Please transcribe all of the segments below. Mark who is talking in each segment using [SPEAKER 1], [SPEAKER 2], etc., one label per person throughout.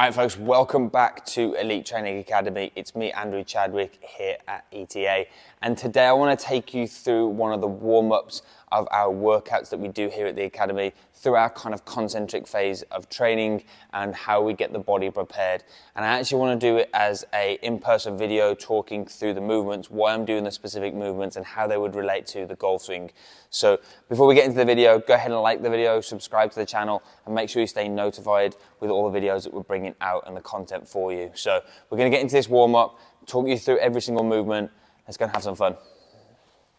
[SPEAKER 1] All right, folks, welcome back to Elite Training Academy. It's me, Andrew Chadwick, here at ETA. And today I want to take you through one of the warm-ups of our workouts that we do here at the Academy through our kind of concentric phase of training and how we get the body prepared. And I actually want to do it as a in-person video talking through the movements, why I'm doing the specific movements and how they would relate to the golf swing. So before we get into the video, go ahead and like the video, subscribe to the channel, and make sure you stay notified with all the videos that we're bringing out and the content for you. So we're going to get into this warm-up, talk you through every single movement. Let's go and have some fun.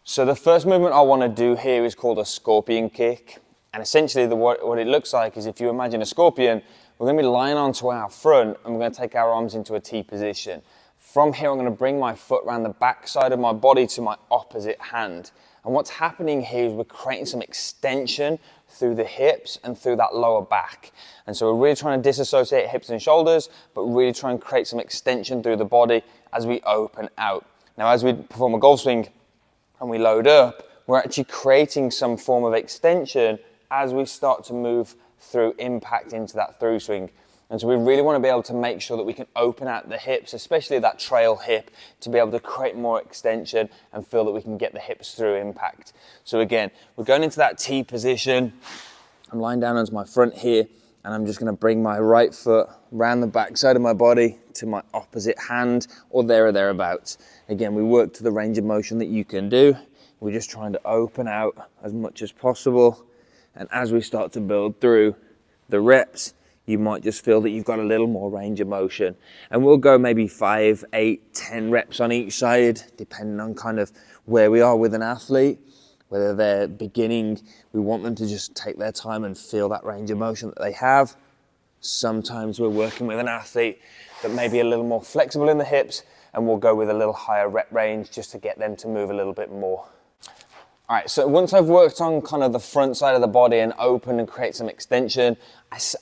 [SPEAKER 1] So the first movement I want to do here is called a scorpion kick. And essentially what it looks like is, if you imagine a scorpion, we're going to be lying onto our front and we're going to take our arms into a T position. From here, I'm going to bring my foot around the back side of my body to my opposite hand. And what's happening here is we're creating some extension through the hips and through that lower back. And so we're really trying to disassociate hips and shoulders, but really try and create some extension through the body as we open out. Now, as we perform a golf swing and we load up, we're actually creating some form of extension as we start to move through impact into that through swing. And so we really want to be able to make sure that we can open out the hips, especially that trail hip, to be able to create more extension and feel that we can get the hips through impact. So again, we're going into that T position. I'm lying down onto my front here, and I'm just going to bring my right foot around the back side of my body to my opposite hand, or there or thereabouts. Again, we work to the range of motion that you can do. We're just trying to open out as much as possible. And as we start to build through the reps, you might just feel that you've got a little more range of motion. And we'll go maybe 5, 8, 10 reps on each side, depending on kind of where we are with an athlete. Whether they're beginning, we want them to just take their time and feel that range of motion that they have. Sometimes we're working with an athlete that may be a little more flexible in the hips, and we'll go with a little higher rep range just to get them to move a little bit more. All right, so once I've worked on kind of the front side of the body and open and create some extension,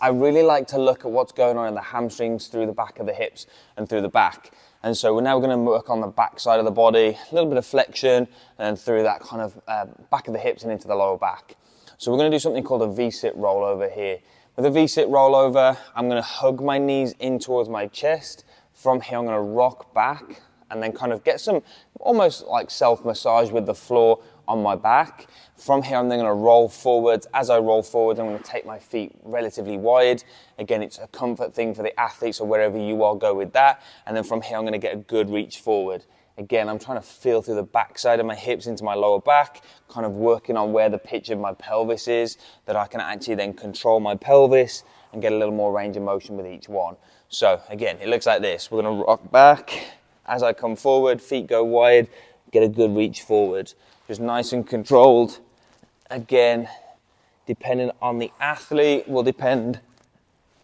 [SPEAKER 1] I really like to look at what's going on in the hamstrings through the back of the hips and through the back. And so we're now going to work on the back side of the body, a little bit of flexion, and through that kind of back of the hips and into the lower back. So we're going to do something called a VIT Rollover here. With a VIT Rollover, I'm going to hug my knees in towards my chest. From here, I'm going to rock back and then kind of get some almost like self-massage with the floor on my back. From here, I'm then going to roll forwards. As I roll forward, I'm going to take my feet relatively wide. Again, it's a comfort thing for the athletes, or wherever you are, go with that. And then from here, I'm going to get a good reach forward. Again, I'm trying to feel through the back side of my hips into my lower back, kind of working on where the pitch of my pelvis is, that I can actually then control my pelvis and get a little more range of motion with each one. So again, it looks like this. We're going to rock back. As I come forward, feet go wide, get a good reach forward. Just nice and controlled. Again, depending on the athlete, will depend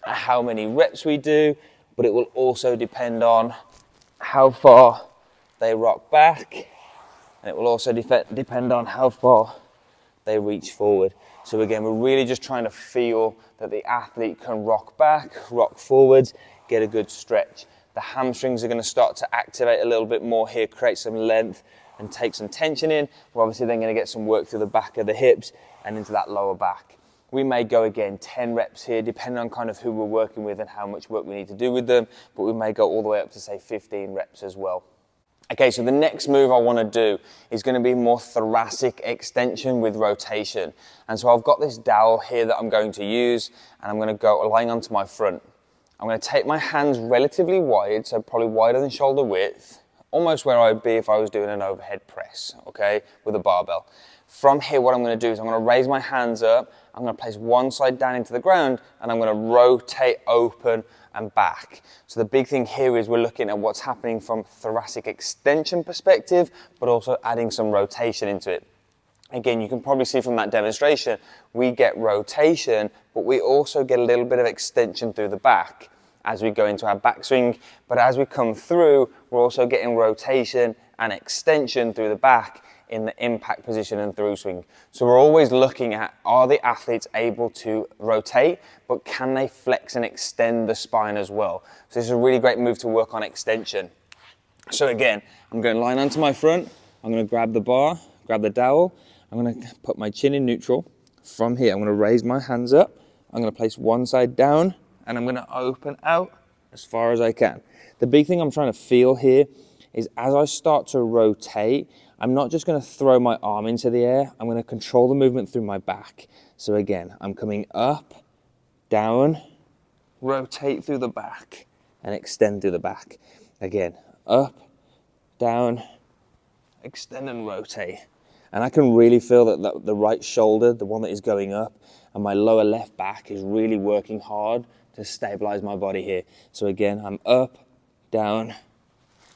[SPEAKER 1] on how many reps we do, but it will also depend on how far they rock back, and it will also depend on how far they reach forward. So again, we're really just trying to feel that the athlete can rock back, rock forwards, get a good stretch. The hamstrings are going to start to activate a little bit more here, create some length and take some tension in. We're obviously then going to get some work through the back of the hips and into that lower back. We may go again 10 reps here, depending on kind of who we're working with and how much work we need to do with them, but we may go all the way up to say 15 reps as well. Okay, so the next move I want to do is going to be more thoracic extension with rotation. And so I've got this dowel here that I'm going to use, and I'm going to go lying onto my front. I'm going to take my hands relatively wide, so probably wider than shoulder width, almost where I'd be if I was doing an overhead press, okay, with a barbell. From here, what I'm going to do is I'm going to raise my hands up, I'm going to place one side down into the ground, and I'm going to rotate open and back. So the big thing here is we're looking at what's happening from thoracic extension perspective, but also adding some rotation into it. Again, you can probably see from that demonstration, we get rotation, but we also get a little bit of extension through the back as we go into our backswing. But as we come through, we're also getting rotation and extension through the back in the impact position and through swing. So we're always looking at, are the athletes able to rotate, but can they flex and extend the spine as well? So this is a really great move to work on extension. So again, I'm going to line onto my front, I'm going to grab the bar, grab the dowel, I'm going to put my chin in neutral. From here, I'm going to raise my hands up, I'm going to place one side down, and I'm going to open out as far as I can. The big thing I'm trying to feel here is as I start to rotate, I'm not just going to throw my arm into the air, I'm going to control the movement through my back. So again, I'm coming up, down, rotate through the back, and extend through the back. Again, up, down, extend and rotate. And I can really feel that the right shoulder, the one that is going up, and my lower left back is really working hard to stabilize my body here. So again, I'm up, down,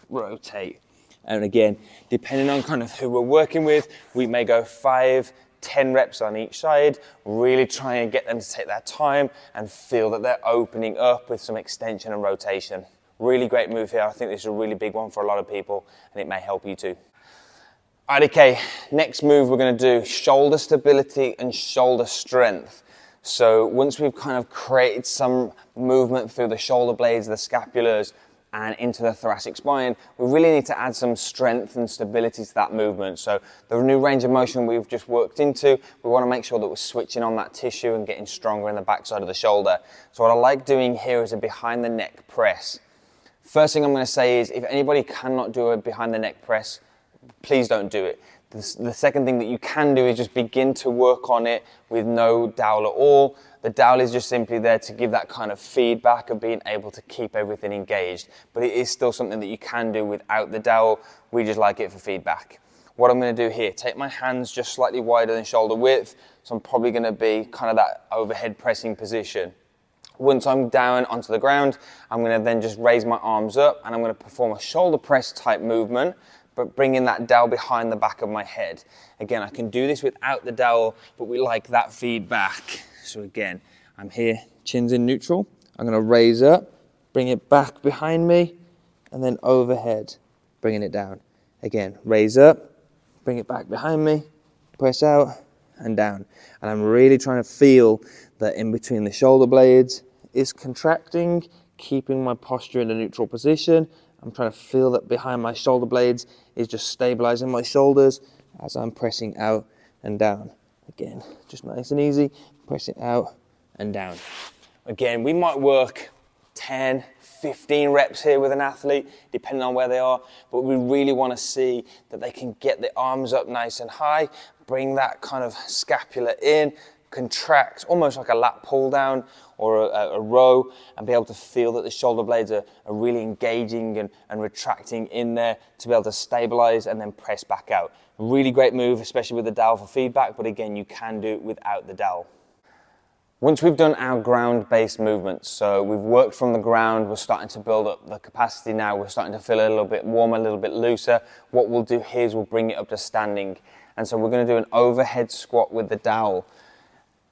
[SPEAKER 1] rotate. And again, depending on kind of who we're working with, we may go 5, 10 reps on each side, really try and get them to take their time and feel that they're opening up with some extension and rotation. Really great move here. I think this is a really big one for a lot of people, and it may help you too. All right, okay, next move we're going to do shoulder stability and shoulder strength. So once we've kind of created some movement through the shoulder blades, the scapulars, and into the thoracic spine, we really need to add some strength and stability to that movement. So the new range of motion we've just worked into, we want to make sure that we're switching on that tissue and getting stronger in the backside of the shoulder. So what I like doing here is a behind the neck press. First thing I'm going to say is if anybody cannot do a behind the neck press, please don't do it. The second thing that you can do is just begin to work on it with no dowel at all. The dowel is just simply there to give that kind of feedback of being able to keep everything engaged. But it is still something that you can do without the dowel. We just like it for feedback. What I'm going to do here, take my hands just slightly wider than shoulder width. So I'm probably going to be kind of that overhead pressing position. Once I'm down onto the ground, I'm going to then just raise my arms up and I'm going to perform a shoulder press type movement, but bringing that dowel behind the back of my head. Again, I can do this without the dowel, but we like that feedback. So again, I'm here, chin's in neutral. I'm going to raise up, bring it back behind me, and then overhead, bringing it down. Again, raise up, bring it back behind me, press out, and down. And I'm really trying to feel that in between the shoulder blades is contracting, keeping my posture in a neutral position. I'm trying to feel that behind my shoulder blades is just stabilizing my shoulders as I'm pressing out and down. Again, just nice and easy, pressing out and down. Again, we might work 10, 15 reps here with an athlete, depending on where they are, but we really want to see that they can get the arms up nice and high, bring that kind of scapula in, contract, almost like a lat pull down or a row, and be able to feel that the shoulder blades are really engaging and retracting in there to be able to stabilize and then press back out. Really great move, especially with the dowel for feedback, but again, you can do it without the dowel. Once we've done our ground-based movements, so we've worked from the ground, we're starting to build up the capacity now, we're starting to feel a little bit warmer, a little bit looser. What we'll do here is we'll bring it up to standing. And so we're going to do an overhead squat with the dowel.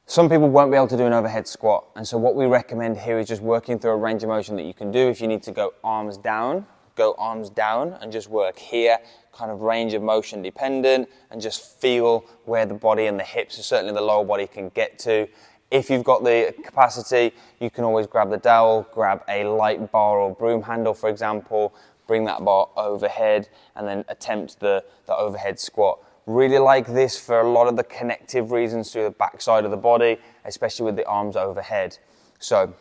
[SPEAKER 1] Some people won't be able to do an overhead squat, and so what we recommend here is just working through a range of motion that you can do. If you need to go arms down and just work here, kind of range of motion dependent, and just feel where the body and the hips, certainly the lower body, can get to. If you've got the capacity, you can always grab the dowel, grab a light bar or broom handle, for example, bring that bar overhead, and then attempt the overhead squat. Really like this for a lot of the connective reasons through the backside of the body, especially with the arms overhead. So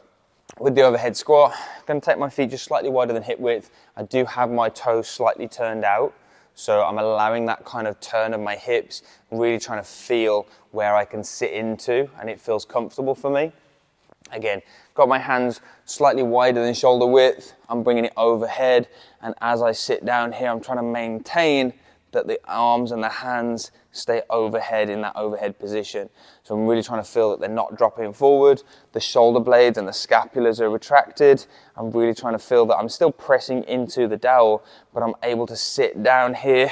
[SPEAKER 1] with the overhead squat, I'm going to take my feet just slightly wider than hip width. I do have my toes slightly turned out, so I'm allowing that kind of turn of my hips, really trying to feel where I can sit into and it feels comfortable for me. Again, got my hands slightly wider than shoulder width. I'm bringing it overhead, and as I sit down here, I'm trying to maintain that the arms and the hands stay overhead in that overhead position. So I'm really trying to feel that they're not dropping forward. The shoulder blades and the scapulars are retracted. I'm really trying to feel that I'm still pressing into the dowel, but I'm able to sit down here,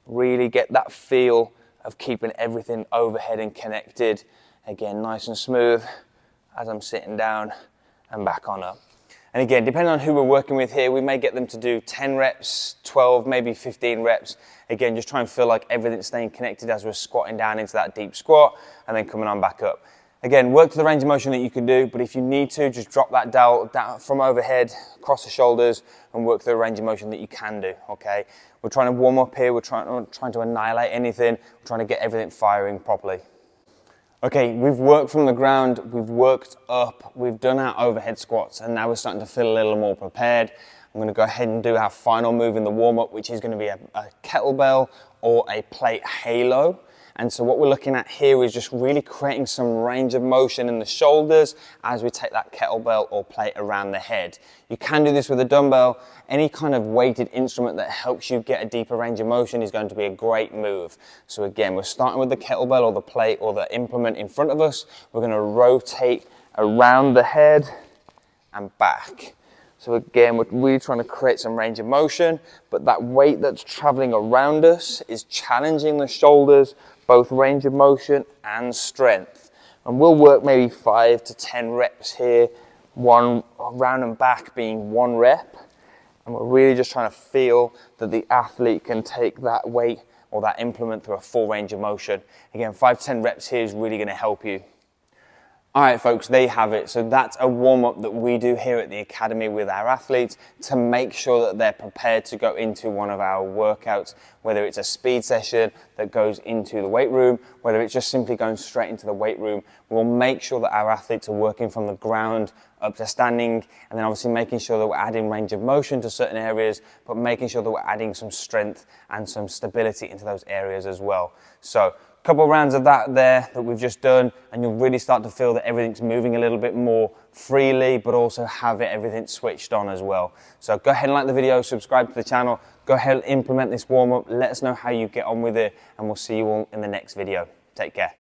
[SPEAKER 1] really get that feel of keeping everything overhead and connected. Again, nice and smooth as I'm sitting down and back on up. And again, depending on who we're working with here, we may get them to do 10 reps, 12, maybe 15 reps. Again, just try and feel like everything's staying connected as we're squatting down into that deep squat and then coming on back up. Again, work to the range of motion that you can do, but if you need to, just drop that dowel down from overhead, across the shoulders, and work through the range of motion that you can do, okay? We're trying to warm up here, we're trying to annihilate anything, we're trying to get everything firing properly. Okay, we've worked from the ground, we've worked up, we've done our overhead squats, and now we're starting to feel a little more prepared. I'm going to go ahead and do our final move in the warm-up, which is going to be a kettlebell or a plate halo. And so what we're looking at here is just really creating some range of motion in the shoulders as we take that kettlebell or plate around the head. You can do this with a dumbbell. Any kind of weighted instrument that helps you get a deeper range of motion is going to be a great move. So again, we're starting with the kettlebell or the plate or the implement in front of us. We're going to rotate around the head and back. So again, we're really trying to create some range of motion, but that weight that's traveling around us is challenging the shoulders, both range of motion and strength. And we'll work maybe 5 to 10 reps here, one round and back being 1 rep. And we're really just trying to feel that the athlete can take that weight or that implement through a full range of motion. Again, 5 to 10 reps here is really going to help you. All right, folks, there you have it. So that's a warm-up that we do here at the Academy with our athletes to make sure that they're prepared to go into one of our workouts, whether it's a speed session that goes into the weight room, whether it's just simply going straight into the weight room. We'll make sure that our athletes are working from the ground up to standing, and then obviously making sure that we're adding range of motion to certain areas, but making sure that we're adding some strength and some stability into those areas as well. So couple of rounds of that there that we've just done, and you'll really start to feel that everything's moving a little bit more freely, but also have everything switched on as well. So go ahead and like the video, subscribe to the channel, go ahead and implement this warm-up, let us know how you get on with it, and we'll see you all in the next video. Take care.